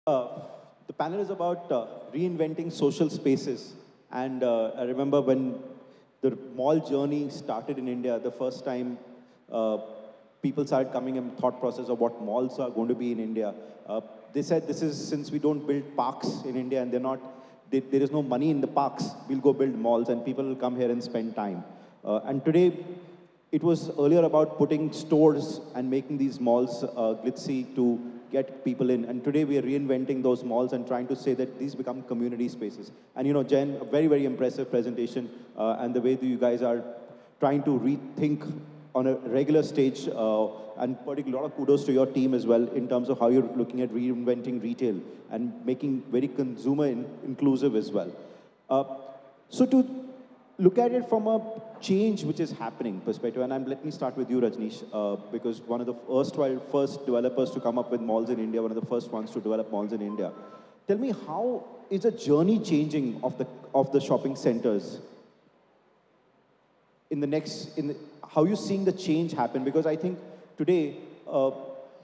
Uh, the panel is about reinventing social spaces. And I remember when the mall journey started in India, the first time uh, people started coming in thought process of what malls are going to be in India. They said this is since we don't build parks in India and there is no money in the parks, we'll go build malls and people will come here and spend time. And today, it was earlier about putting stores and making these malls glitzy to get people in. And today we are reinventing those malls and trying to say that these become community spaces. And you know, Jen, a very, very impressive presentation and the way that you guys are trying to rethink on a regular stage and particularly a lot of kudos to your team as well in terms of how you're looking at reinventing retail and making very consumer inclusive as well. So to look at it from a change which is happening perspective, and let me start with you, Rajneesh, because one of the first developers to come up with malls in India, one of the first ones to develop malls in India. Tell me, how is the journey changing of the shopping centers in the how are you seeing the change happen? Because I think today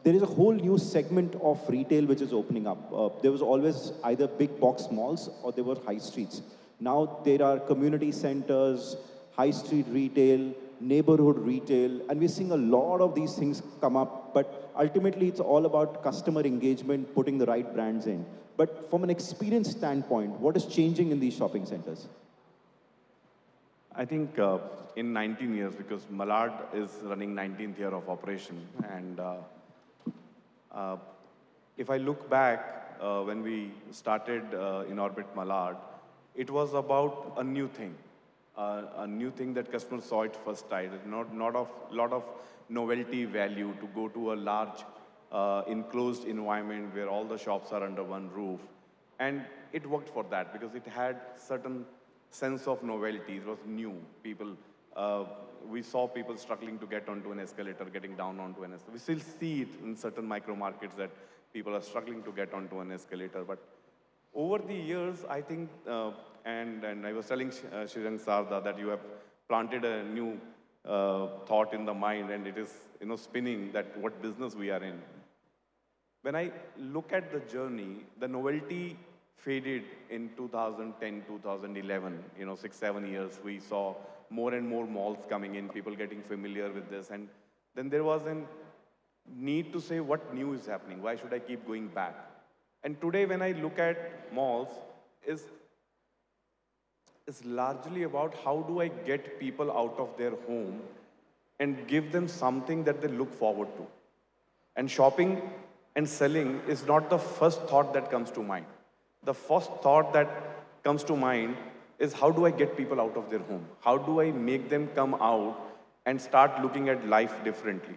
there is a whole new segment of retail which is opening up. There was always either big box malls or there were high streets. Now there are community centers, high street retail, neighborhood retail, and we're seeing a lot of these things come up, but ultimately it's all about customer engagement, putting the right brands in. But from an experience standpoint, what is changing in these shopping centers? I think in 19 years, because Malad is running 19th year of operation, and uh, if I look back when we started in Orbit Malad, it was about a new thing that customers saw it first time. Not of lot of novelty value to go to a large enclosed environment where all the shops are under one roof, and it worked for that because it had certain sense of novelty. It was new. We saw people struggling to get onto an escalator, getting down onto an escalator. We still see it in certain micro markets that people are struggling to get onto an escalator, but over the years, I think, and I was telling Shirang Sarda that you have planted a new thought in the mind, and it is spinning that what business we are in. When I look at the journey, the novelty faded in 2010, 2011. 6, 7 years, we saw more and more malls coming in, people getting familiar with this, and then there was a need to say what new is happening. Why should I keep going back? And today, when I look at malls, is largely about how do I get people out of their home and give them something that they look forward to. And shopping and selling is not the first thought that comes to mind. The first thought that comes to mind is how do I get people out of their home? How do I make them come out and start looking at life differently?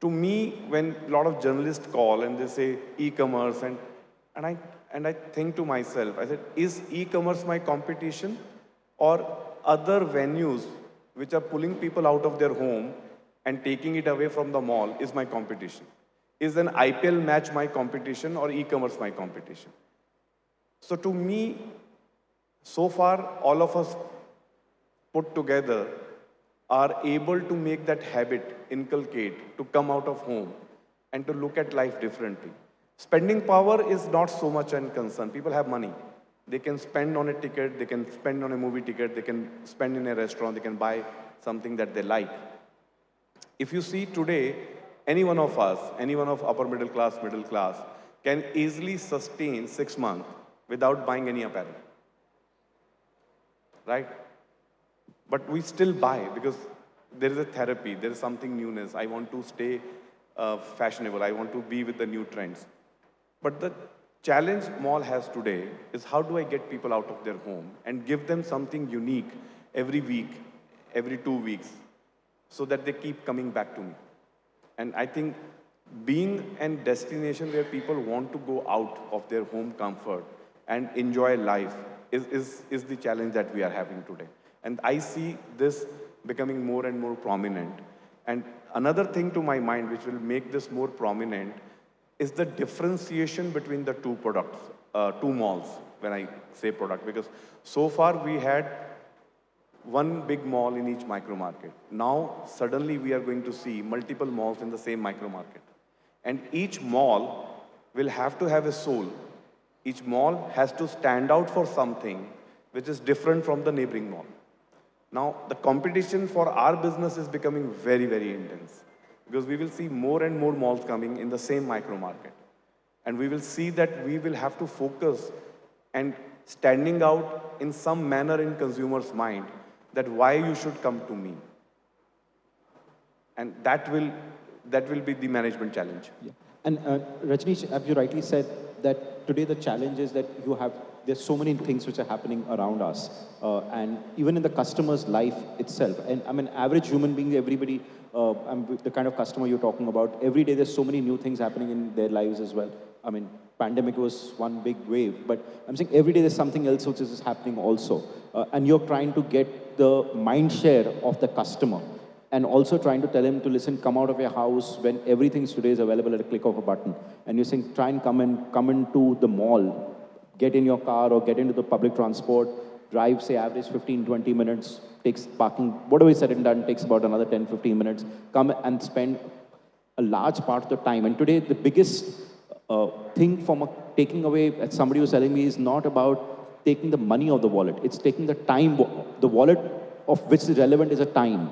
To me, when a lot of journalists call and they say e-commerce, and I think to myself, I said, is e-commerce my competition or other venues which are pulling people out of their home and taking it away from the mall is my competition? Is an IPL match my competition or e-commerce my competition? So to me, so far, all of us put together are able to make that habit inculcate to come out of home and to look at life differently. Spending power is not so much a concern. People have money. They can spend on a ticket, they can spend on a movie ticket, they can spend in a restaurant, they can buy something that they like. If you see today, any one of us, any one of upper middle class, can easily sustain 6 months without buying any apparel. Right? But we still buy because there is a therapy, there is something newness. I want to stay fashionable. I want to be with the new trends. But the challenge mall has today is how do I get people out of their home and give them something unique every week, every 2 weeks, so that they keep coming back to me. And I think being a destination where people want to go out of their home comfort and enjoy life is the challenge that we are having today. And I see this becoming more and more prominent. And another thing to my mind which will make this more prominent is the differentiation between the two products, two malls, when I say product. Because so far we had one big mall in each micro market. Now, suddenly we are going to see multiple malls in the same micro market. And each mall will have to have a soul. Each mall has to stand out for something which is different from the neighboring mall. Now, the competition for our business is becoming very, very intense because we will see more and more malls coming in the same micro market. And we will see that we will have to focus and standing out in some manner in consumer's mind that why you should come to me. And that will be the management challenge. Yeah. And Rajneesh, as you rightly said, that today the challenge is that there's so many things which are happening around us. And even in the customer's life itself. And I'm an average human being, everybody, I'm the kind of customer you're talking about. Every day there's so many new things happening in their lives as well. I mean, pandemic was one big wave, but I'm saying every day there's something else which is happening also. And you're trying to get the mind share of the customer. And also trying to tell him to listen, come out of your house when everything today is available at a click of a button. And you're saying, try and come into the mall, get in your car or get into the public transport, drive, say, average 15, 20 minutes, takes parking, whatever is said and done, takes about another 10, 15 minutes, come and spend a large part of the time. And today, the biggest thing from taking away, as somebody was telling me, is not about taking the money of the wallet. It's taking the time, the wallet of which is relevant is a time,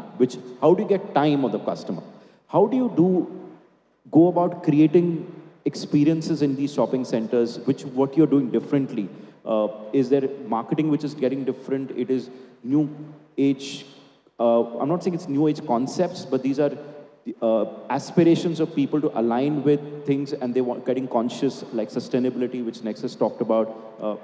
how do you get time of the customer? How do you go about creating experiences in these shopping centers, what you're doing differently? Is there marketing which is getting different? It is new age, I'm not saying it's new age concepts, but these are aspirations of people to align with things and they want getting conscious, like sustainability, which Nexus talked about.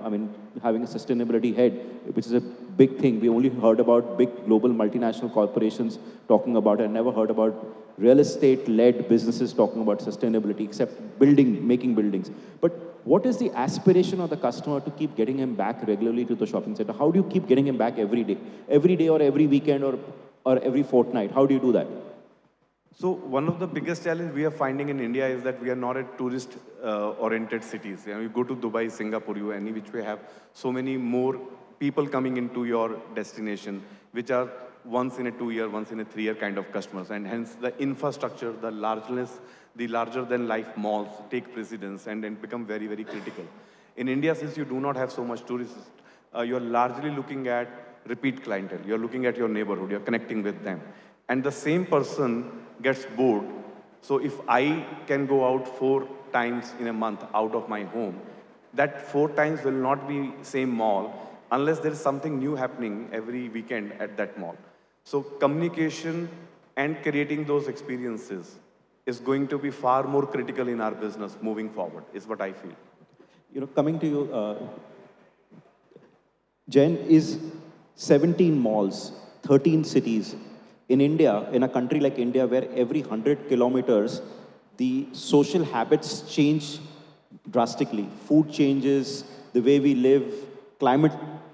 I mean, having a sustainability head, which is a big thing. We only heard about big global multinational corporations talking about it. I never heard about real estate-led businesses talking about sustainability, except making buildings. But what is the aspiration of the customer to keep getting him back regularly to the shopping center? How do you keep getting him back every day or every weekend or every fortnight? How do you do that? So one of the biggest challenges we are finding in India is that we are not a tourist-oriented cities. You go to Dubai, Singapore, any which way have so many more people coming into your destination, which are once in a 2-year, once in a 3-year kind of customers. And hence the infrastructure, the larger than life malls take precedence and then become very, very critical. In India, since you do not have so much tourists, you're largely looking at repeat clientele. You're looking at your neighborhood, you're connecting with them. And the same person gets bored. So if I can go out 4 times in a month out of my home, that 4 times will not be same mall unless there is something new happening every weekend at that mall. So communication and creating those experiences is going to be far more critical in our business moving forward, is what I feel. You know, coming to you, Jen, is 17 malls, 13 cities. In India, in a country like India, where every 100 kilometers, the social habits change drastically. Food changes, the way we live, climate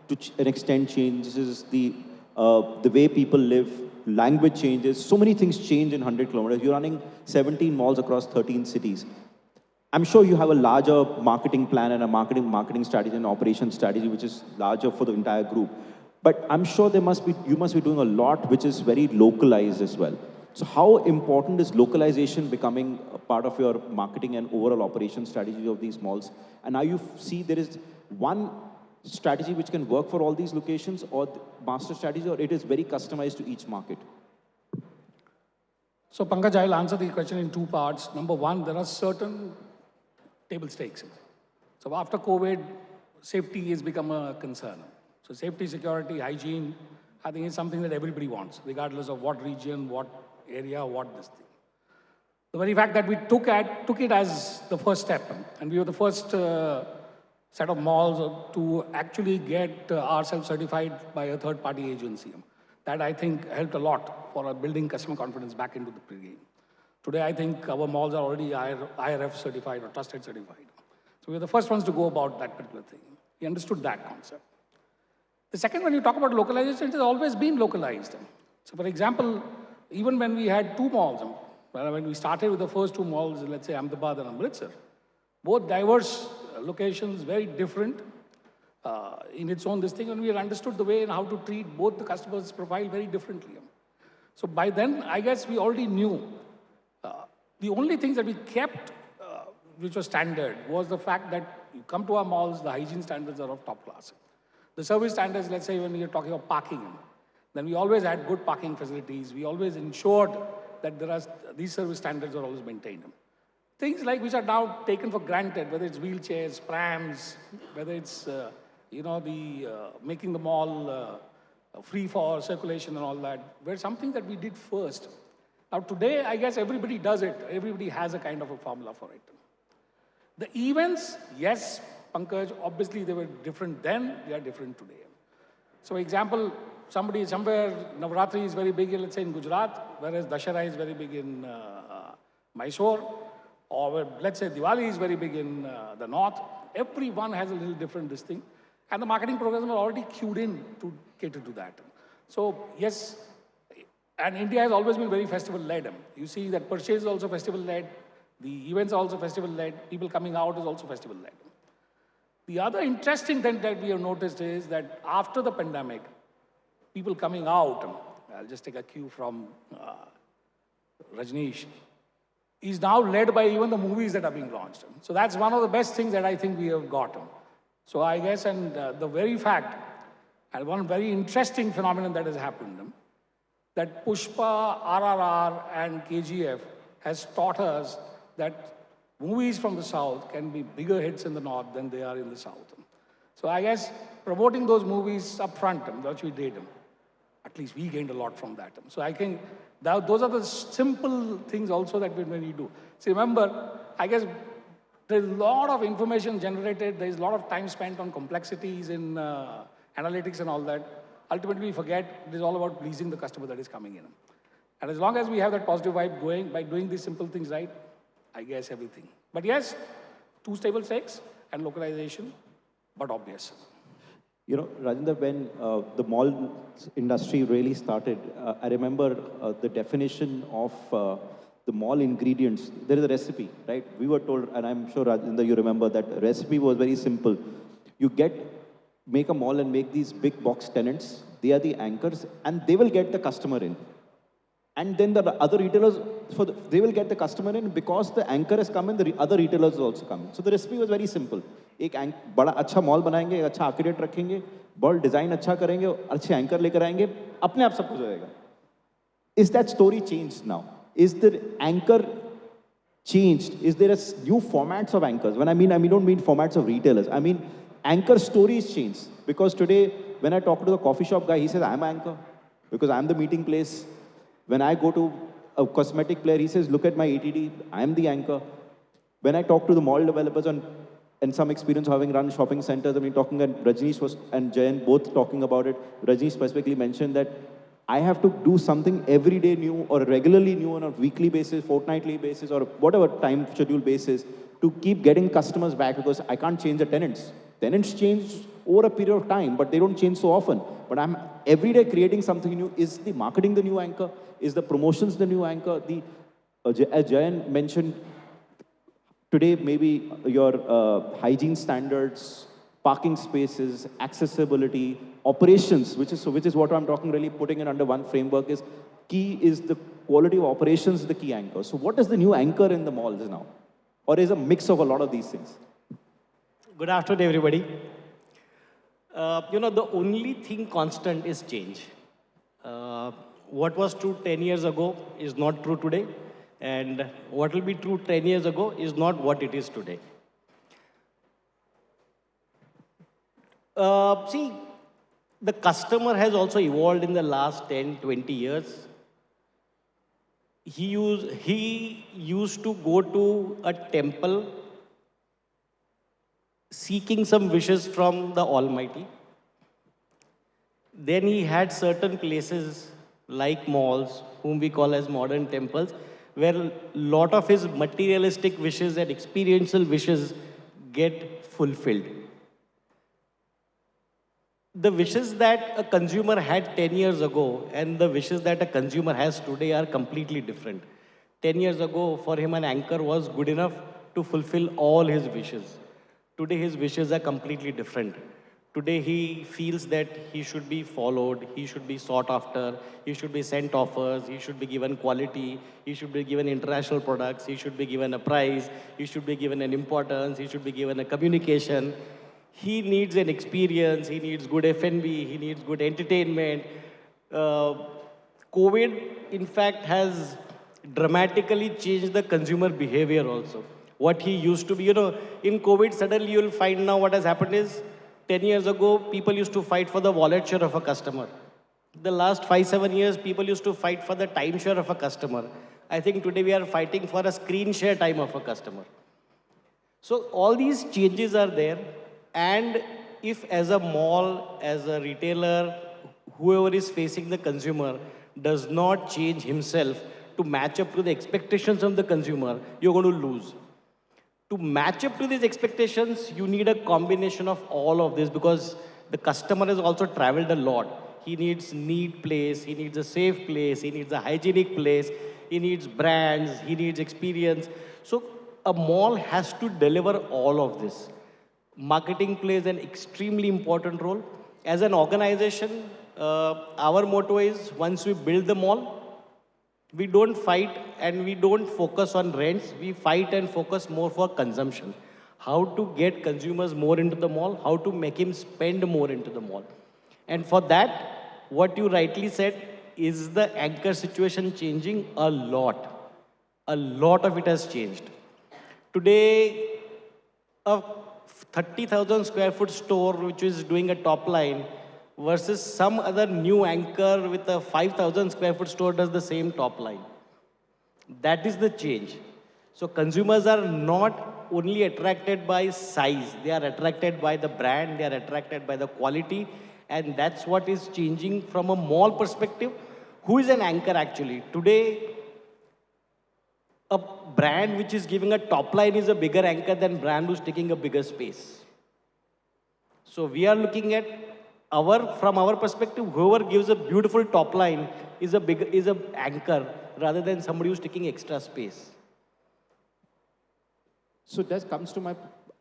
to an extent changes, the way people live, language changes. So many things change in 100 kilometers. You're running 17 malls across 13 cities. I'm sure you have a larger marketing plan and a marketing strategy and operation strategy, which is larger for the entire group. But I'm sure you must be doing a lot which is very localized as well. So how important is localization becoming a part of your marketing and overall operation strategy of these malls? And now you see there is one strategy which can work for all these locations, or master strategy, or it is very customized to each market? So Pankaj, I'll answer the question in 2 parts. Number 1, there are certain table stakes. So after COVID, safety has become a concern. So safety, security, hygiene, I think is something that everybody wants, regardless of what region, what area, what this thing. The very fact that we took it as the first step, and we were the first set of malls to actually get ourselves certified by a third-party agency. That, I think, helped a lot for building customer confidence back into the game. Today, I think our malls are already IRF certified or trusted certified. So we're the first ones to go about that particular thing. We understood that concept. The second, when you talk about localization, it has always been localized. So for example, even when we had 2 malls, when we started with the first 2 malls, let's say Ahmedabad and Amritsar, both diverse locations, very different in its own this thing, and we had understood the way and how to treat both the customers' profile very differently. So by then, I guess we already knew. The only things that we kept which was standard was the fact that you come to our malls, the hygiene standards are of top class. The service standards, let's say when you're talking of parking, then we always had good parking facilities. We always ensured that these service standards are always maintained. Things like which are now taken for granted, whether it's wheelchairs, prams, whether it's making the mall free for circulation and all that, were something that we did first. Now today, I guess everybody does it. Everybody has a kind of a formula for it. The events, yes, Pankaj, obviously they were different then, they are different today. So example, somewhere, Navratri is very big, let's say in Gujarat, whereas Dashera is very big in Mysore, or let's say Diwali is very big in the north. Everyone has a little different this thing. And the marketing programs are already queued in to cater to that. So yes, and India has always been very festival-led. You see that purchase is also festival-led, the events are also festival-led, people coming out is also festival-led. The other interesting thing that we have noticed is that after the pandemic, people coming out, I'll just take a cue from Rajneesh, is now led by even the movies that are being launched. So that's one of the best things that I think we have got. So I guess, and the very fact, and one very interesting phenomenon that has happened, that Pushpa, RRR, and KGF has taught us that movies from the South can be bigger hits in the North than they are in the South. So I guess promoting those movies up front, which we did, at least we gained a lot from that. So I think those are the simple things also that when we do. See, remember, I guess there's a lot of information generated, there's a lot of time spent on complexities in analytics and all that. Ultimately, we forget it is all about pleasing the customer that is coming in. And as long as we have that positive vibe going by doing these simple things right, I guess everything. But yes, two stable stakes and localization, but obvious. You know, Rajendra, when the mall industry really started, I remember the definition of the mall ingredients. There is a recipe, right? We were told, and I'm sure Rajendra, you remember that recipe was very simple. You make a mall and make these big box tenants. They are the anchors, and they will get the customer in. And then the other retailers, they will get the customer in because the anchor has come in, the other retailers will also come in. So the recipe was very simple. एक बड़ा अच्छा mall बनाएंगे, एक अच्छा architect रखेंगे, ball design अच्छा करेंगे, अच्छे एंकर लेकर आएंगे, अपने आप सब कुछ हो जाएगा. Is that story changed now? Is the anchor changed? Is there a new formats of anchors? When I don't mean formats of retailers. I mean anchor stories changed. Because today, when I talk to the coffee shop guy, he says, I'm an anchor because I'm the meeting place. When I go to a cosmetic player, he says, look at my ATD, I'm the anchor. When I talk to the mall developers and some experience having run shopping centers, I mean, talking, and Rajneesh and Jayan both talking about it, Rajneesh specifically mentioned that I have to do something every day new or regularly new on a weekly basis, fortnightly basis, or whatever time schedule basis to keep getting customers back because I can't change the tenants. Tenants change over a period of time, but they don't change so often. But I'm every day creating something new. Is the marketing the new anchor? Is the promotions the new anchor? As Jayan mentioned, today maybe your hygiene standards, parking spaces, accessibility, operations, which is what I'm talking really putting it under one framework is key is the quality of operations the key anchor. So what is the new anchor in the malls now? Or is a mix of a lot of these things? Good afternoon, everybody. The only thing constant is change. What was true 10 years ago is not true today. And what will be true 10 years ago is not what it is today. See, the customer has also evolved in the last 10, 20 years. He used to go to a temple seeking some wishes from the Almighty. Then he had certain places like malls, whom we call as modern temples, where a lot of his materialistic wishes and experiential wishes get fulfilled. The wishes that a consumer had 10 years ago and the wishes that a consumer has today are completely different. 10 years ago, for him, an anchor was good enough to fulfill all his wishes. Today, his wishes are completely different. Today he feels that he should be followed, he should be sought after, he should be sent offers, he should be given quality, he should be given international products, he should be given a prize, he should be given an importance, he should be given a communication. He needs an experience, he needs good F&B, he needs good entertainment. Uh, COVID, in fact, has dramatically changed the consumer behavior also. What he used to be, in COVID, suddenly you'll find now what has happened is 10 years ago, people used to fight for the wallet share of a customer. The last 5, 7 years, people used to fight for the time share of a customer. I think today we are fighting for a screen share time of a customer. So all these changes are there. And if as a mall, as a retailer, whoever is facing the consumer does not change himself to match up to the expectations of the consumer, you're going to lose. To match up to these expectations, you need a combination of all of this because the customer has also traveled a lot. He needs neat place, he needs a safe place, he needs a hygienic place, he needs brands, he needs experience. So a mall has to deliver all of this. Marketing plays an extremely important role. As an organization, our motto is once we build the mall, we don't fight and we don't focus on rents. We fight and focus more for consumption. How to get consumers more into the mall, how to make him spend more into the mall. And for that, what you rightly said, is the anchor situation changing? A lot. A lot of it has changed. Today, a 30,000 square foot store which is doing a top line versus some other new anchor with a 5,000 square foot store does the same top line. That is the change. So consumers are not only attracted by size, they are attracted by the brand, they are attracted by the quality, and that's what is changing from a mall perspective. Who is an anchor actually? Today, a brand which is giving a top line is a bigger anchor than brand who's taking a bigger space. So we are looking at from our perspective, whoever gives a beautiful top line is a anchor rather than somebody who's taking extra space. So that comes to my,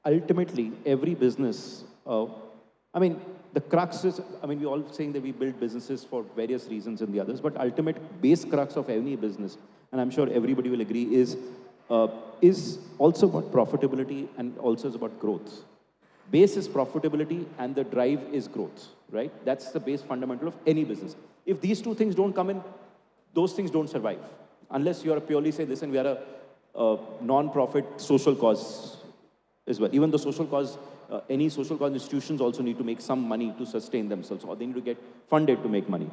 ultimately, every business, the crux is, we're all saying that we build businesses for various reasons and the others, but ultimate base crux of any business, and I'm sure everybody will agree, is also about profitability and also is about growth. Base is profitability and the drive is growth, right? That's the base fundamental of any business. If these two things don't come in, those things don't survive. Unless you are purely say, listen, we are a non-profit social cause as well. Even the social cause, any social cause institutions also need to make some money to sustain themselves, or they need to get funded to make money.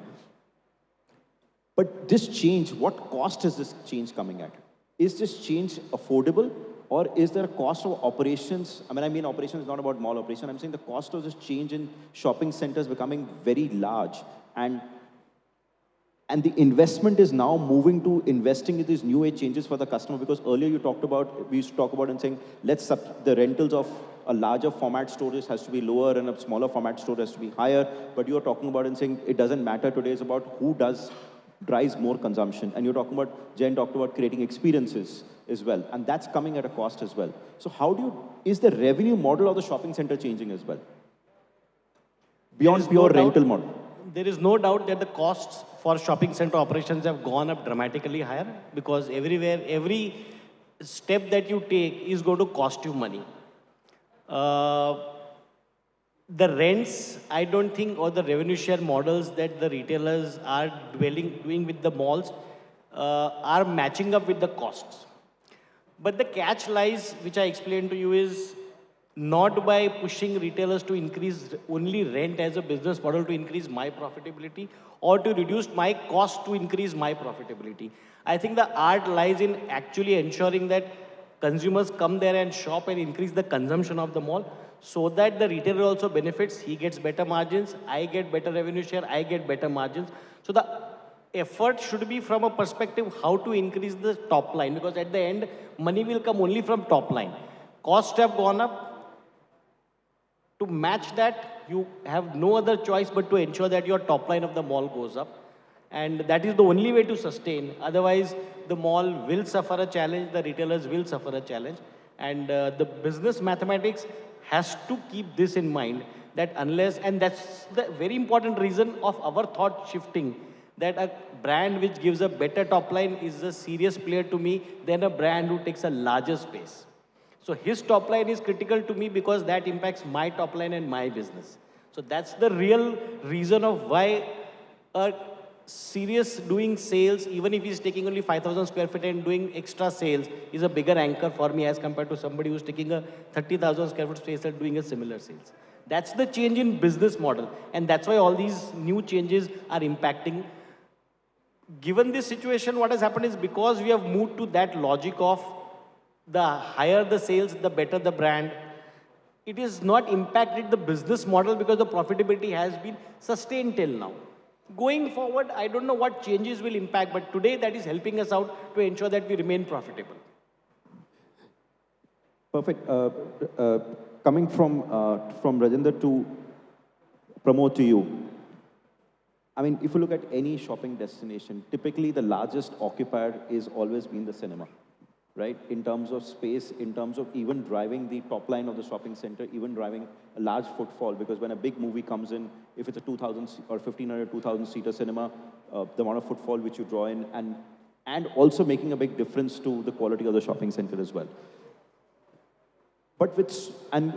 But this change, what cost is this change coming at? Is this change affordable? Or is there a cost of operations? Operations is not about mall operation. I'm saying the cost of this change in shopping centers becoming very large. And the investment is now moving to investing in these new age changes for the customer, because earlier we used to talk about and saying, the rentals of a larger format storage has to be lower and a smaller format store has to be higher. But you're talking about and saying it doesn't matter today, it's about who drives more consumption. And Jen talked about creating experiences as well. And that's coming at a cost as well. So is the revenue model of the shopping center changing as well? Beyond pure rental model. There is no doubt that the costs for shopping center operations have gone up dramatically higher, because everywhere, every step that you take is going to cost you money. The rents, I don't think, or the revenue share models that the retailers are doing with the malls are matching up with the costs. But the catch lies, which I explained to you, is not by pushing retailers to increase only rent as a business model to increase my profitability, or to reduce my cost to increase my profitability. I think the art lies in actually ensuring that consumers come there and shop and increase the consumption of the mall, so that the retailer also benefits. He gets better margins, I get better revenue share, I get better margins. So the effort should be from a perspective how to increase the top line, because at the end, money will come only from top line. Costs have gone up. To match that, you have no other choice but to ensure that your top line of the mall goes up. And that is the only way to sustain. Otherwise, the mall will suffer a challenge, the retailers will suffer a challenge. And the business mathematics has to keep this in mind. that unless, and that's the very important reason of our thought shifting, that a brand which gives a better top line is a serious player to me than a brand who takes a larger space. So his top line is critical to me because that impacts my top line and my business. So that's the real reason of why a serious doing sales, even if he's taking only 5,000 square feet and doing extra sales, is a bigger anchor for me as compared to somebody who's taking a 30,000 square foot space and doing a similar sales. That's the change in business model. And that's why all these new changes are impacting. Given this situation, what has happened is because we have moved to that logic of the higher the sales, the better the brand, it is not impacted the business model because the profitability has been sustained till now. Going forward, I don't know what changes will impact, but today that is helping us out to ensure that we remain profitable. Perfect. Coming from Rajendra to Pramod to you. I mean, if you look at any shopping destination, typically the largest occupier is always been the cinema, right? In terms of space, in terms of even driving the top line of the shopping center, even driving a large footfall, because when a big movie comes in, if it's a 2,000 or 1,500, 2,000 seater cinema, the amount of footfall which you draw in, and also making a big difference to the quality of the shopping center as well. But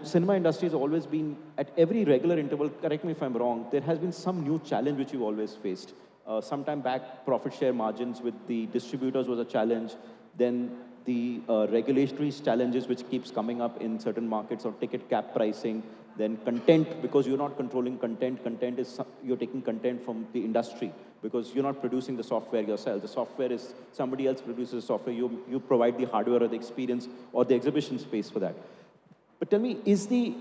cinema industry has always been, at every regular interval, correct me if I'm wrong, there has been some new challenge which you've always faced. Sometime back, profit share margins with the distributors was a challenge. Then the regulatory challenges which keeps coming up in certain markets, or ticket cap pricing. Then content, because you're not controlling content. Content is, you're taking content from the industry because you're not producing the software yourself. The software is, somebody else produces the software. You provide the hardware or the experience or the exhibition space for that. But tell me, is the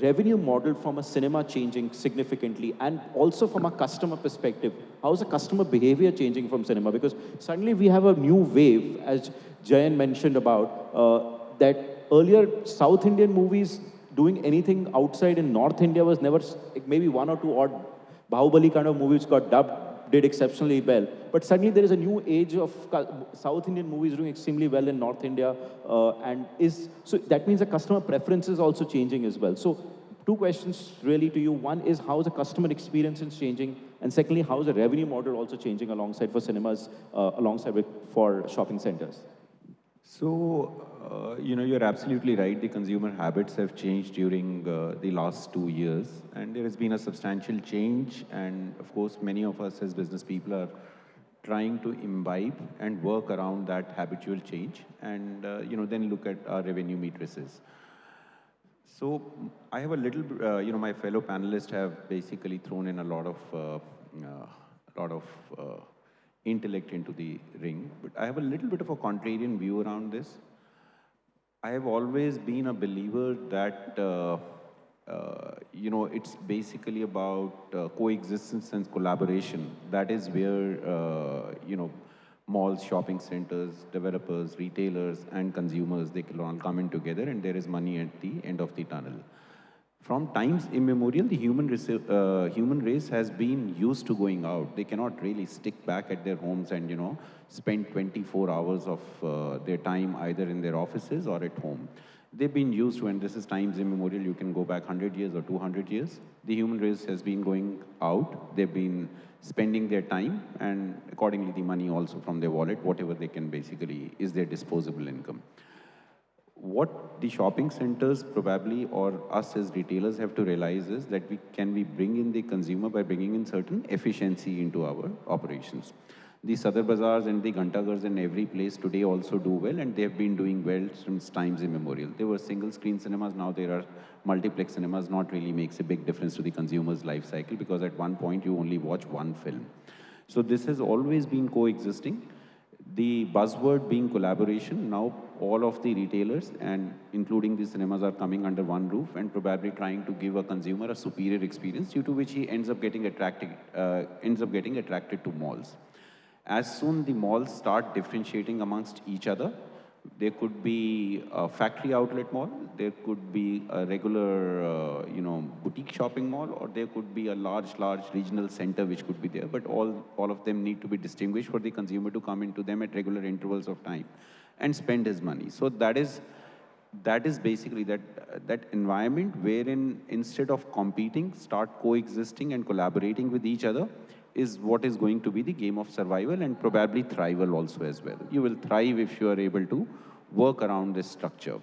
revenue model from a cinema changing significantly? And also from a customer perspective, how is the customer behavior changing from cinema? Because suddenly we have a new wave, as Jayan mentioned about, that earlier South Indian movies doing anything outside in North India was never, maybe one or two odd Bahubali kind of movies got dubbed, did exceptionally well. But suddenly there is a new age of South Indian movies doing extremely well in North India. So that means the customer preference is also changing as well. So two questions really to you. One is, how is the customer experience is changing? And secondly, how is the revenue model also changing alongside for cinemas, for shopping centers? So, you're absolutely right. The consumer habits have changed during the last 2 years, and there has been a substantial change. And of course, many of us as business people are trying to imbibe and work around that habitual change, and then look at our revenue matrices. So, I have a little, my fellow panelists have basically thrown in a lot of intellect into the ring, but I have a little bit of a contrarian view around this. I have always been a believer that, it's basically about coexistence and collaboration. That is where, malls, shopping centers, developers, retailers, and consumers, they can all come in together, and there is money at the end of the tunnel. From times immemorial, the human race has been used to going out. They cannot really stick back at their homes and, spend 24 hours of their time either in their offices or at home. They've been used to, and this is times immemorial, you can go back 100 years or 200 years. The human race has been going out. They've been spending their time, and accordingly the money also from their wallet, whatever they can basically is their disposable income. What the shopping centers probably, or us as retailers, have to realize is that we bring in the consumer by bringing in certain efficiency into our operations. The Sadar Bazaars and the Ghantagars in every place today also do well, and they have been doing well since times immemorial. There were single screen cinemas, now there are multiplex cinemas. Not really makes a big difference to the consumer's life cycle, because at one point you only watch one film. So this has always been coexisting. The buzzword being collaboration. Now all of the retailers and including the cinemas are coming under one roof and probably trying to give a consumer a superior experience, due to which he ends up getting attracted to malls. As soon the malls start differentiating amongst each other, there could be a factory outlet mall, there could be a regular, boutique shopping mall, or there could be a large regional center which could be there. But all of them need to be distinguished for the consumer to come into them at regular intervals of time and spend his money. So that is that is basically that environment wherein instead of competing, start coexisting and collaborating with each other is what is going to be the game of survival and probably thrival also as well. You will thrive if you are able to work around this structure.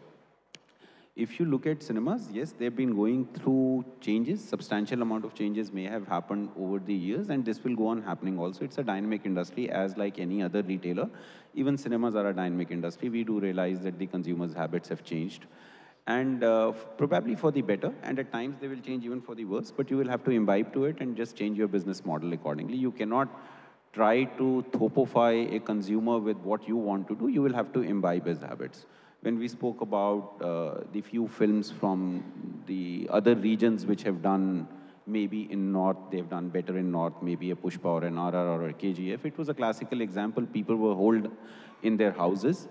If you look at cinemas, yes, they've been going through changes. Substantial amount of changes may have happened over the years, and this will go on happening also. It's a dynamic industry, as like any other retailer. Even cinemas are a dynamic industry. We do realize that the consumers' habits have changed, and probably for the better, and at times they will change even for the worse, but you will have to imbibe to it and just change your business model accordingly. You cannot try to thopify a consumer with what you want to do. You will have to imbibe his habits. When we spoke about the few films from the other regions which have done, maybe in North, they've done better in North, maybe a Pushpa or an Arora or a KGF, it was a classical example. People were holed in their houses.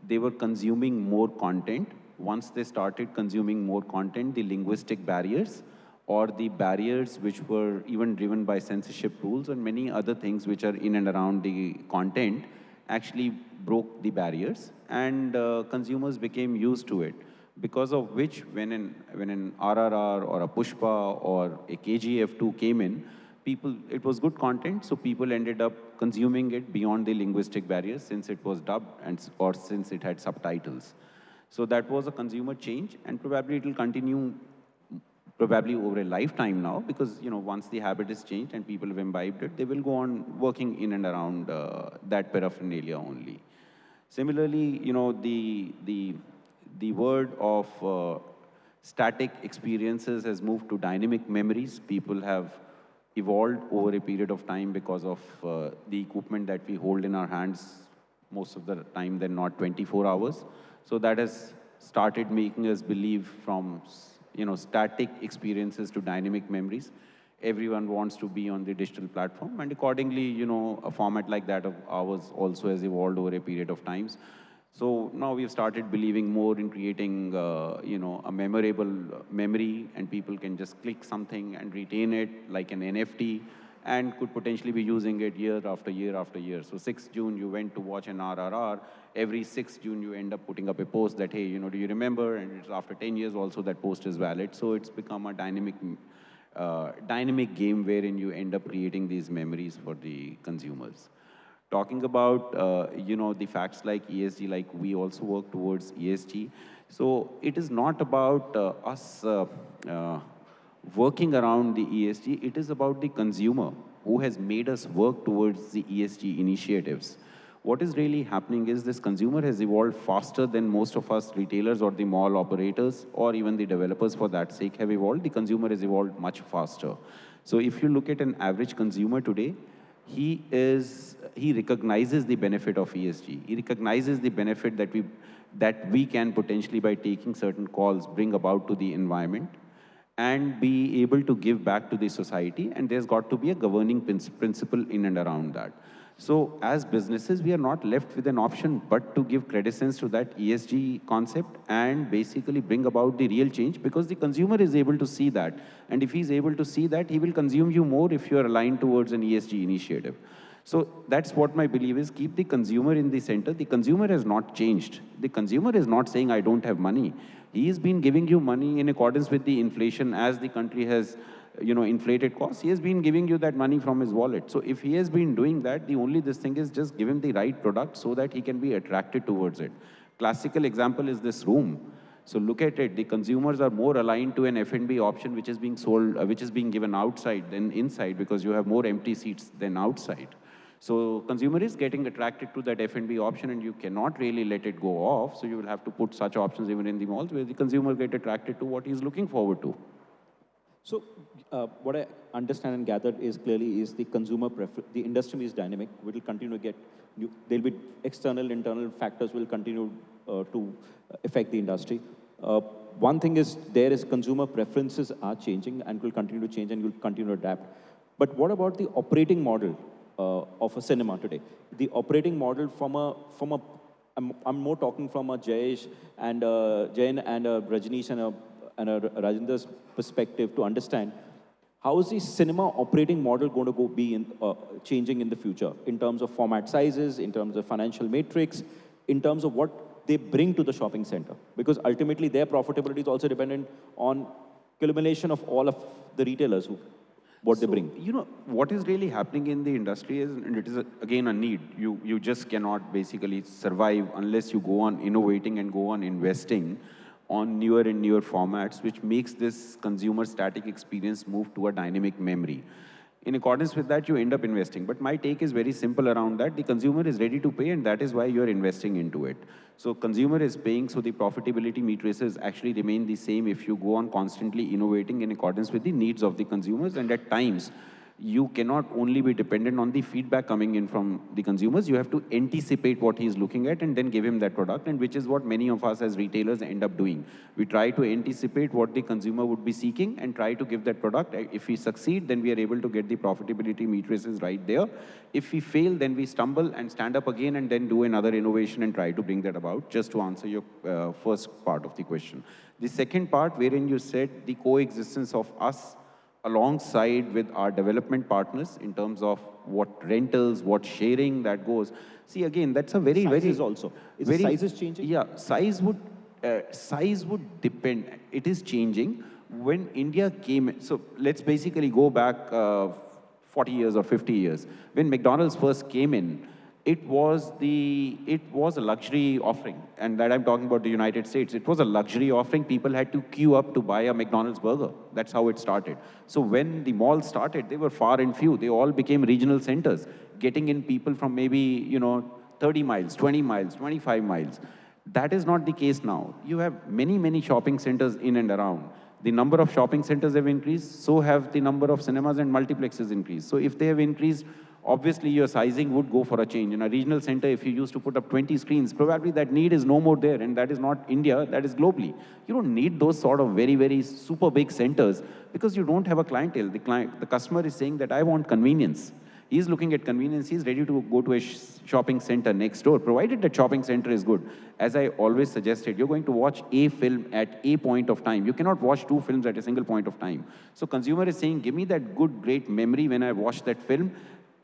They were consuming more content. Once they started consuming more content, the linguistic barriers or the barriers which were even driven by censorship rules and many other things which are in and around the content actually broke the barriers, and consumers became used to it. Because of which, when an RRR or a Pushpa or a KGF2 came in, it was good content, so people ended up consuming it beyond the linguistic barriers since it was dubbed or since it had subtitles. So that was a consumer change, and probably it will continue probably over a lifetime now, because once the habit is changed and people have imbibed it, they will go on working in and around that paraphernalia only. Similarly, the word of static experiences has moved to dynamic memories. People have evolved over a period of time because of the equipment that we hold in our hands most of the time, they're not 24 hours. So that has started making us believe from static experiences to dynamic memories. Everyone wants to be on the digital platform, and accordingly, a format like that of ours also has evolved over a period of times. So now we've started believing more in creating, a memorable memory, and people can just click something and retain it like an NFT, and could potentially be using it year after year after year. So 6th June, you went to watch an RRR. Every 6th June, you end up putting up a post that, hey, do you remember? And it's after 10 years also that post is valid. So it's become a dynamic game wherein you end up creating these memories for the consumers. Talking about, the facts like ESG, like we also work towards ESG. So it is not about us working around the ESG, it is about the consumer who has made us work towards the ESG initiatives. What is really happening is this consumer has evolved faster than most of us retailers or the mall operators or even the developers for that sake have evolved. The consumer has evolved much faster. So if you look at an average consumer today, he recognizes the benefit of ESG. He recognizes the benefit that we can potentially, by taking certain calls, bring about to the environment and be able to give back to the society. And there's got to be a governing principle in and around that. So as businesses, we are not left with an option but to give credence to that ESG concept and basically bring about the real change, because the consumer is able to see that. And if he's able to see that, he will consume you more if you are aligned towards an ESG initiative. So that's what my belief is. Keep the consumer in the center. The consumer has not changed. The consumer is not saying, I don't have money. He has been giving you money in accordance with the inflation as the country has inflated costs. He has been giving you that money from his wallet. So if he has been doing that, this thing is just give him the right product so that he can be attracted towards it. Classical example is this room. So look at it. The consumers are more aligned to an F&B option which is being sold, which is being given outside than inside, because you have more empty seats than outside. So consumer is getting attracted to that F&B option, and you cannot really let it go off. So you will have to put such options even in the malls where the consumer get attracted to what he's looking forward to. So what I understand and gathered is clearly is the the industry is dynamic. We will continue to get new, there'll be external, internal factors will continue to affect the industry. One thing is there is consumer preferences are changing and will continue to change and will continue to adapt. But what about the operating model of a cinema today? The operating model I'm more talking from a Jayesh and Jain and a Rajneesh and a Rajendra's perspective to understand how is the cinema operating model going to be changing in the future in terms of format sizes, in terms of financial matrix, in terms of what they bring to the shopping center. Because ultimately their profitability is also dependent on culmination of all of the retailers who, what they bring. You know, what is really happening in the industry is, and it is again a need. You just cannot basically survive unless you go on innovating and go on investing on newer and newer formats, which makes this consumer static experience move to a dynamic memory. In accordance with that, you end up investing. But my take is very simple around that. The consumer is ready to pay, and that is why you're investing into it. So consumer is paying, so the profitability matrices actually remain the same if you go on constantly innovating in accordance with the needs of the consumers. And at times, you cannot only be dependent on the feedback coming in from the consumers. You have to anticipate what he's looking at and then give him that product, and which is what many of us as retailers end up doing. We try to anticipate what the consumer would be seeking and try to give that product. If we succeed, then we are able to get the profitability matrices right there. If we fail, then we stumble and stand up again and then do another innovation and try to bring that about, just to answer your first part of the question. The second part, wherein you said the coexistence of us alongside with our development partners in terms of what rentals, what sharing that goes. See, again, that's a very, Sizes very... also. Is the sizes changing? Yeah, size would depend. It is changing. When India came, so let's basically go back 40 years or 50 years. When McDonald's first came in, it was a luxury offering, and that I'm talking about the United States. It was a luxury offering. People had to queue up to buy a McDonald's burger. That's how it started. So when the malls started, they were far and few. They all became regional centers, getting in people from maybe 30 miles, 20 miles, 25 miles. That is not the case now. You have many shopping centers in and around. The number of shopping centers have increased, so have the number of cinemas and multiplexes increased. So if they have increased, obviously your sizing would go for a change. In a regional center, if you used to put up 20 screens, probably that need is no more there, and that is not India, that is globally. You don't need those sort of very super big centers because you don't have a clientele. The customer is saying that I want convenience. He's looking at convenience. He's ready to go to a shopping center next door, provided that shopping center is good. As I always suggested, you're going to watch a film at a point of time. You cannot watch two films at a single point of time. So consumer is saying, give me that good, great memory when I watch that film,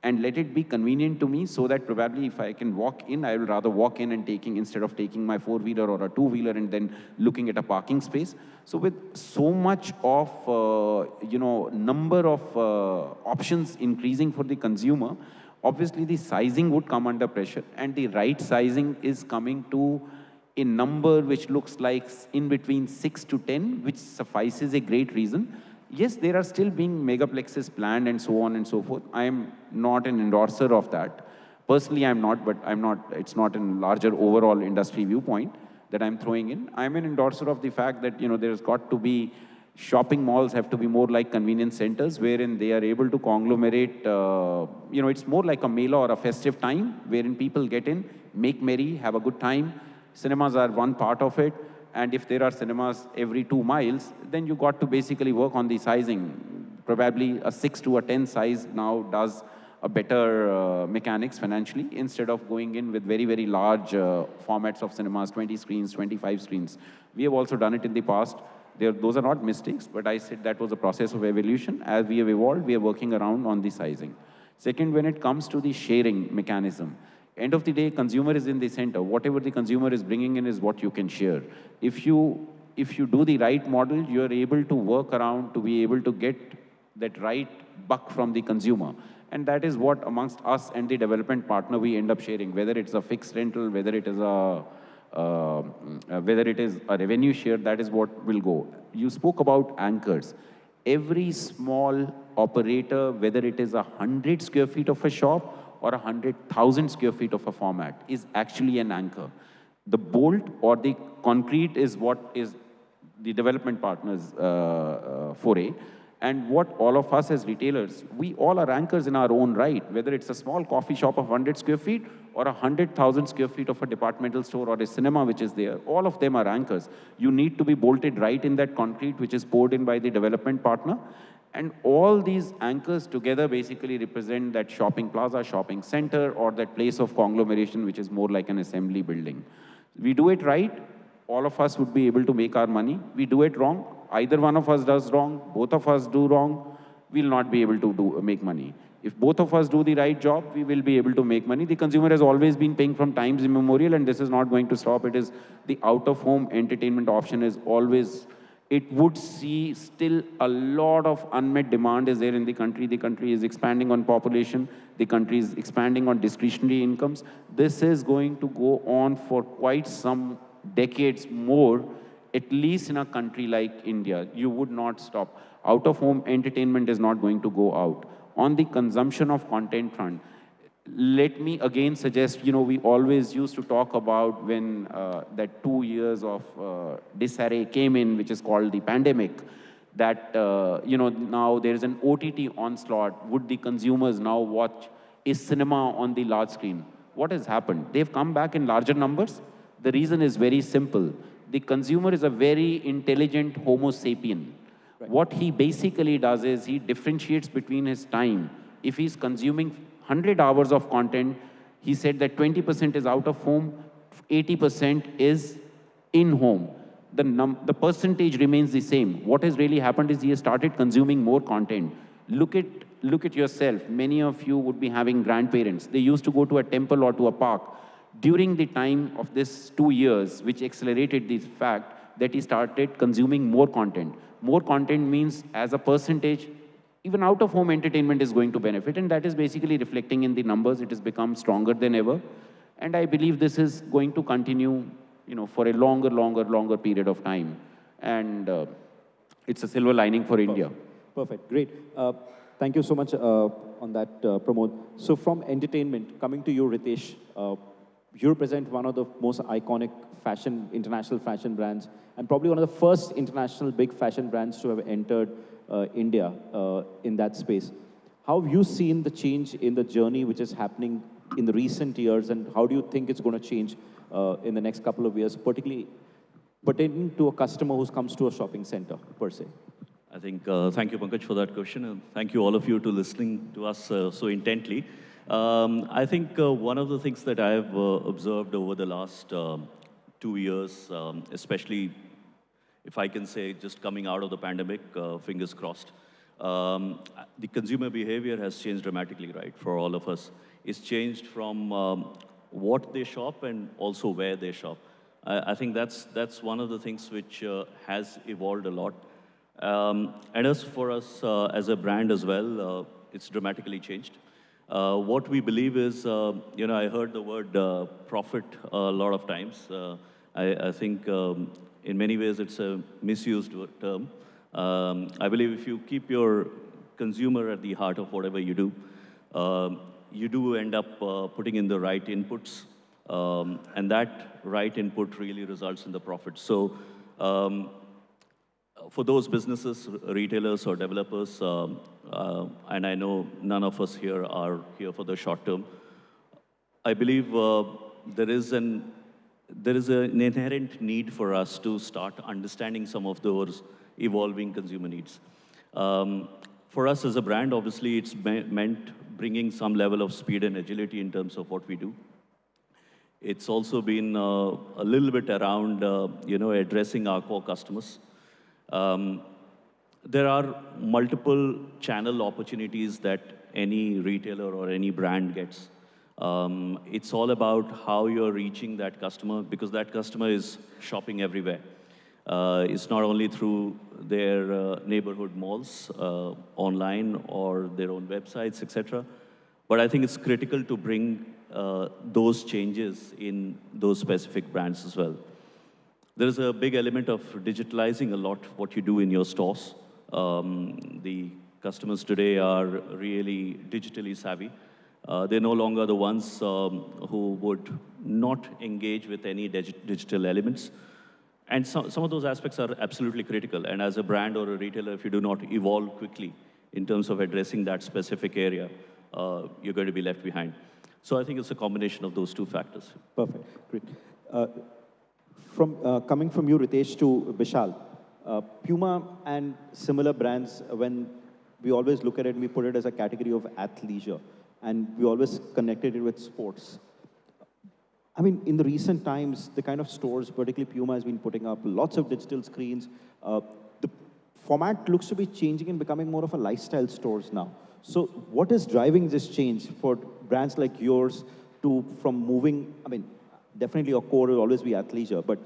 and let it be convenient to me so that probably if I can walk in, I will rather walk in and instead of taking my four-wheeler or a two-wheeler and then looking at a parking space. So with so much of, number of options increasing for the consumer, obviously the sizing would come under pressure, and the right sizing is coming to a number which looks like in between 6 to 10, which suffices a great reason. Yes, there are still being megaplexes planned and so on and so forth. I am not an endorser of that. Personally, I'm not, but it's not a larger overall industry viewpoint that I'm throwing in. I'm an endorser of the fact that, there's got to be, shopping malls have to be more like convenience centers wherein they are able to conglomerate, it's more like a mela or a festive time wherein people get in, make merry, have a good time. Cinemas are one part of it. And if there are cinemas every 2 miles, then you got to basically work on the sizing. Probably a 6 to a 10 size now does a better mechanics financially instead of going in with very large formats of cinemas, 20 screens, 25 screens. We have also done it in the past. Those are not mistakes, but I said that was a process of evolution. As we have evolved, we are working around on the sizing. Second, when it comes to the sharing mechanism, end of the day, consumer is in the center. Whatever the consumer is bringing in is what you can share. If you do the right model, you're able to work around to be able to get that right buck from the consumer. And that is what amongst us and the development partner we end up sharing, whether it's a fixed rental, whether it is a revenue share, that is what will go. You spoke about anchors. Every small operator, whether it is 100 square feet of a shop or 100,000 square feet of a format, is actually an anchor. The bolt or the concrete is what is the development partner's foray. And what all of us as retailers, we all are anchors in our own right, whether it's a small coffee shop of 100 square feet or 100,000 square feet of a departmental store or a cinema which is there, all of them are anchors. You need to be bolted right in that concrete which is poured in by the development partner. And all these anchors together basically represent that shopping plaza, shopping center, or that place of conglomeration, which is more like an assembly building. We do it right, all of us would be able to make our money. We do it wrong, either one of us does wrong, both of us do wrong, we'll not be able to make money. If both of us do the right job, we will be able to make money. The consumer has always been paying from times immemorial, and this is not going to stop. It is the out-of-home entertainment option is always, it would see still a lot of unmet demand is there in the country. The country is expanding on population. The country is expanding on discretionary incomes. This is going to go on for quite some decades more, at least in a country like India. You would not stop. Out-of-home entertainment is not going to go out. On the consumption of content front, let me again suggest, we always used to talk about when that 2 years of disarray came in, which is called the pandemic, that, now there is an OTT onslaught. Would the consumers now watch a cinema on the large screen? What has happened? They've come back in larger numbers. The reason is very simple. The consumer is a very intelligent Homo sapien. Right. What he basically does is he differentiates between his time. If he's consuming 100 hours of content, he said that 20% is out of home, 80% is in home. The percentage remains the same. What has really happened is he has started consuming more content. Look at yourself. Many of you would be having grandparents. They used to go to a temple or to a park. During the time of this 2 years, which accelerated the fact that he started consuming more content. More content means, as a percentage, even out-of-home entertainment is going to benefit, and that is basically reflecting in the numbers. It has become stronger than ever, and I believe this is going to continue, for a longer period of time, and it's a silver lining for India. Perfect. Great. Thank you so much on that, Pramod. So from entertainment, coming to you, Ritesh, you represent one of the most iconic international fashion brands, and probably one of the first international big fashion brands to have entered India in that space. How have you seen the change in the journey which is happening in the recent years, and how do you think it's going to change in the next couple of years, particularly pertaining to a customer who comes to a shopping center, per se? I think, thank you, Pankaj, for that question, and thank you all of you to listening to us so intently. I think one of the things that I have observed over the last 2 years, especially if I can say just coming out of the pandemic, fingers crossed, the consumer behavior has changed dramatically, right, for all of us. It's changed from what they shop and also where they shop. I think that's one of the things which has evolved a lot. And as for us as a brand as well, it's dramatically changed. What we believe is, I heard the word profit a lot of times. I think in many ways it's a misused term. I believe if you keep your consumer at the heart of whatever you do end up putting in the right inputs, and that right input really results in the profit. So for those businesses, retailers or developers, and I know none of us here are here for the short term, I believe there is an inherent need for us to start understanding some of those evolving consumer needs. For us as a brand, obviously, it's meant bringing some level of speed and agility in terms of what we do. It's also been a little bit around, addressing our core customers. There are multiple channel opportunities that any retailer or any brand gets. It's all about how you're reaching that customer, because that customer is shopping everywhere. It's not only through their neighborhood malls, online, or their own websites, etc. But I think it's critical to bring those changes in those specific brands as well. There is a big element of digitalizing a lot what you do in your stores. The customers today are really digitally savvy. They're no longer the ones who would not engage with any digital elements. And some of those aspects are absolutely critical. And as a brand or a retailer, if you do not evolve quickly in terms of addressing that specific area, you're going to be left behind. So I think it's a combination of those two factors. Perfect. Great. Coming from you, Ritesh, to Vishal, PUMA and similar brands, when we always look at it, we put it as a category of athleisure, and we always connected it with sports. I mean, in the recent times, the kind of stores, particularly PUMA, has been putting up lots of digital screens. The format looks to be changing and becoming more of a lifestyle stores now. So what is driving this change for brands like yours from moving, I mean, definitely your core will always be athleisure, but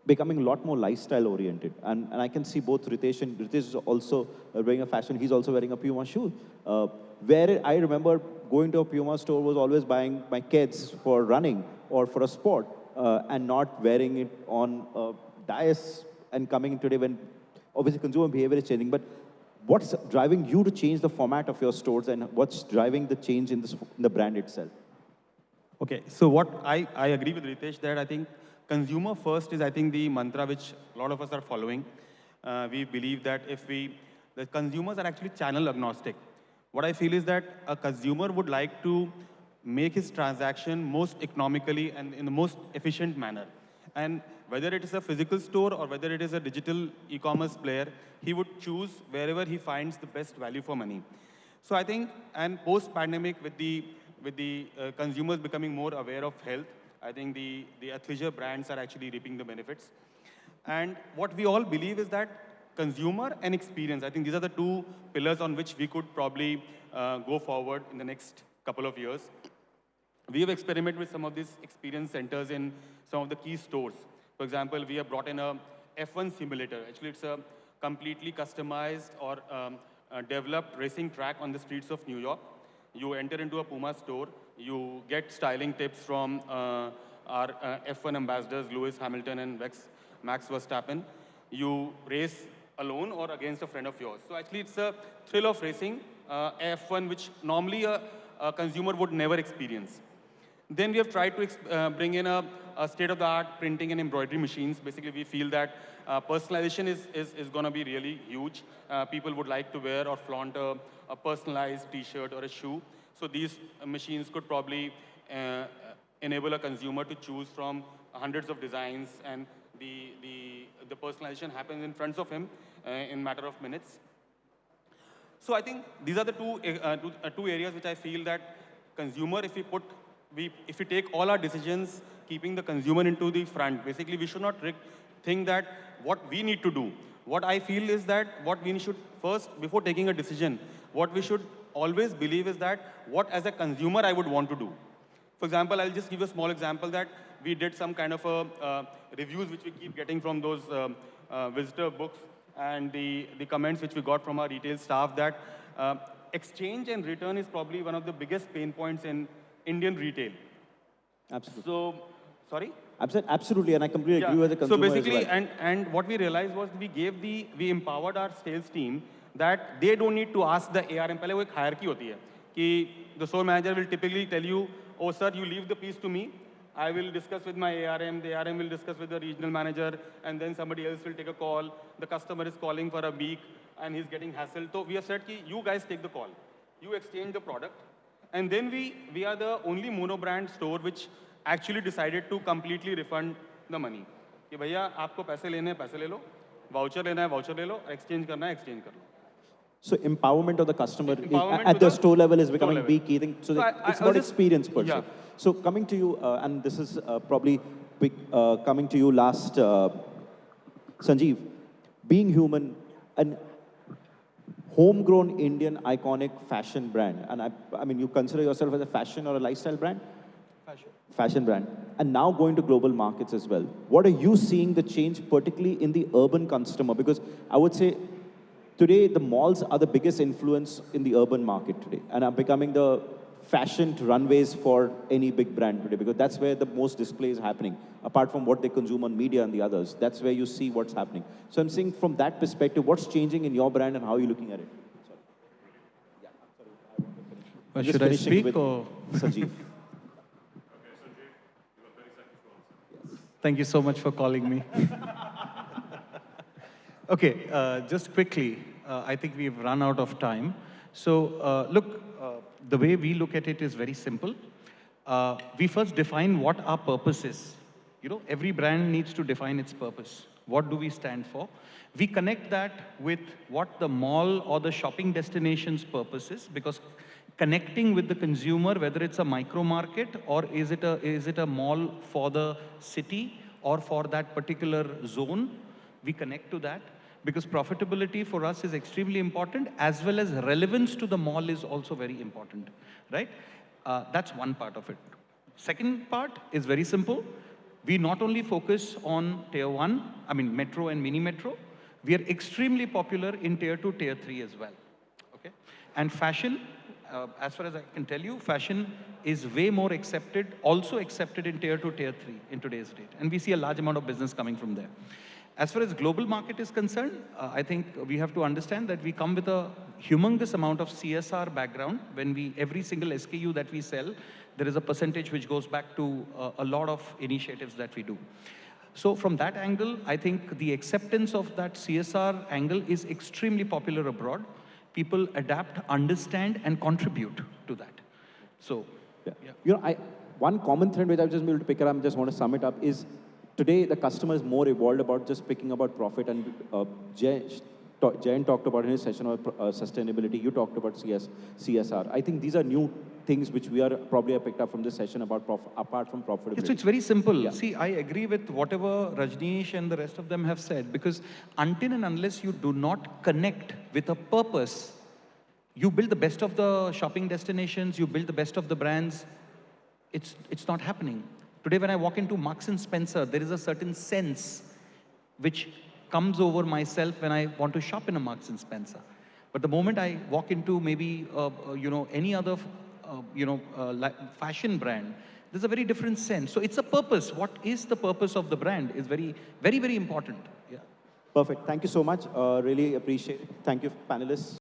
becoming a lot more lifestyle oriented. And I can see both Ritesh is also wearing a fashion, he's also wearing a PUMA shoe. Where I remember going to a PUMA store was always buying my kids for running or for a sport and not wearing it on a dais and coming in today when obviously consumer behavior is changing. But what's driving you to change the format of your stores and what's driving the change in the brand itself? Okay, so what I agree with Ritesh that I think consumer first is I think the mantra which a lot of us are following. We believe that the consumers are actually channel agnostic. What I feel is that a consumer would like to make his transaction most economically and in the most efficient manner. And whether it is a physical store or whether it is a digital e-commerce player, he would choose wherever he finds the best value for money. So I think, and post-pandemic with the consumers becoming more aware of health, I think the athleisure brands are actually reaping the benefits. And what we all believe is that consumer and experience, I think these are the two pillars on which we could probably go forward in the next couple of years. We have experimented with some of these experience centers in some of the key stores. For example, we have brought in a F1 simulator. Actually, it's a completely customized or developed racing track on the streets of New York. You enter into a PUMA store, you get styling tips from our F1 ambassadors, Lewis Hamilton and Max Verstappen. You race alone or against a friend of yours. So actually, it's a thrill of racing, F1, which normally a consumer would never experience. Then we have tried to bring in a state-of-the-art printing and embroidery machines. Basically, we feel that personalization is going to be really huge. People would like to wear or flaunt a personalized T-shirt or a shoe. So these machines could probably enable a consumer to choose from hundreds of designs, and the personalization happens in front of him in a matter of minutes. So I think these are the two areas which I feel that consumer, if we take all our decisions, keeping the consumer into the front, basically we should not think that what we need to do. What I feel is that what we should first, before taking a decision, what we should always believe is that what as a consumer I would want to do. For example, I'll just give a small example that we did some kind of reviews which we keep getting from those visitor books and the comments which we got from our retail staff that exchange and return is probably one of the biggest pain points in Indian retail. Absolutely. So, sorry? Absolutely, and I completely agree with the consumer. So basically, as well. and what we realized was we empowered our sales team that they don't need to ask the ARM. पहले वो एक hierarchy होती है कि the store manager will typically tell you, oh sir, you leave the piece to me. I will discuss with my ARM. The ARM will discuss with the regional manager, and then somebody else will take a call. The customer is calling for a week, and he's getting hassled. So we have said, ki, you guys take the call. You exchange the product. And then we are the only mono-brand store which actually decided to completely refund the money. कि भैया आपको पैसे लेने हैं पैसे ले लो, voucher लेना है voucher ले लो, exchange करना है exchange कर लो. So empowerment of the customer at the store level is becoming big key thing. So it's about experience per se. So coming to you, and this is probably coming to you last, Sanjeev, being human, and homegrown Indian iconic fashion brand. And I mean, you consider yourself as a fashion or a lifestyle brand? Fashion brand. And now going to global markets as well. What are you seeing the change, particularly in the urban customer? Because I would say today the malls are the biggest influence in the urban market today and are becoming the fashioned runways for any big brand today, because that's where the most display is happening. Apart from what they consume on media and the others, that's where you see what's happening. So I'm saying from that perspective, what's changing in your brand and how are you looking at it? Sorry. Should I speak or? Sanjeev. Thank you so much for calling me. Okay, just quickly, I think we've run out of time. So look, the way we look at it is very simple. We first define what our purpose is. You know, every brand needs to define its purpose. What do we stand for? We connect that with what the mall or the shopping destination's purpose is, because connecting with the consumer, whether it's a micro market or is it a mall for the city or for that particular zone, we connect to that. because profitability for us is extremely important, as well as relevance to the mall is also very important, right? That's one part of it. Second part is very simple. We not only focus on tier 1, I mean metro and mini metro, we are extremely popular in tier 2, tier 3 as well, okay? And fashion, as far as I can tell you, fashion is way more accepted, also accepted in tier 2, tier 3 in today's date. And we see a large amount of business coming from there. As far as global market is concerned, I think we have to understand that we come with a humongous amount of CSR background. When every single SKU that we sell, there is a percentage which goes back to a lot of initiatives that we do. So from that angle, I think the acceptance of that CSR angle is extremely popular abroad. People adapt, understand, and contribute to that. So, yeah. You know, one common thread which I've just been able to pick up, I just want to sum it up, is today the customer is more evolved about just picking about profit. And Jayan talked about in his session about sustainability. You talked about CSR. I think these are new things which we are probably have picked up from this session about apart from profitability. So it's very simple. Yeah. See, I agree with whatever Rajneesh and the rest of them have said, because until and unless you do not connect with a purpose, you build the best of the shopping destinations, you build the best of the brands, it's not happening. Today when I walk into Marks and Spencer, there is a certain sense which comes over myself when I want to shop in a Marks and Spencer. But the moment I walk into maybe, any other, fashion brand, there's a very different sense. So it's a purpose. What is the purpose of the brand is very, very, very important. Yeah. Perfect. Thank you so much. Really appreciate it. Thank you, panelists.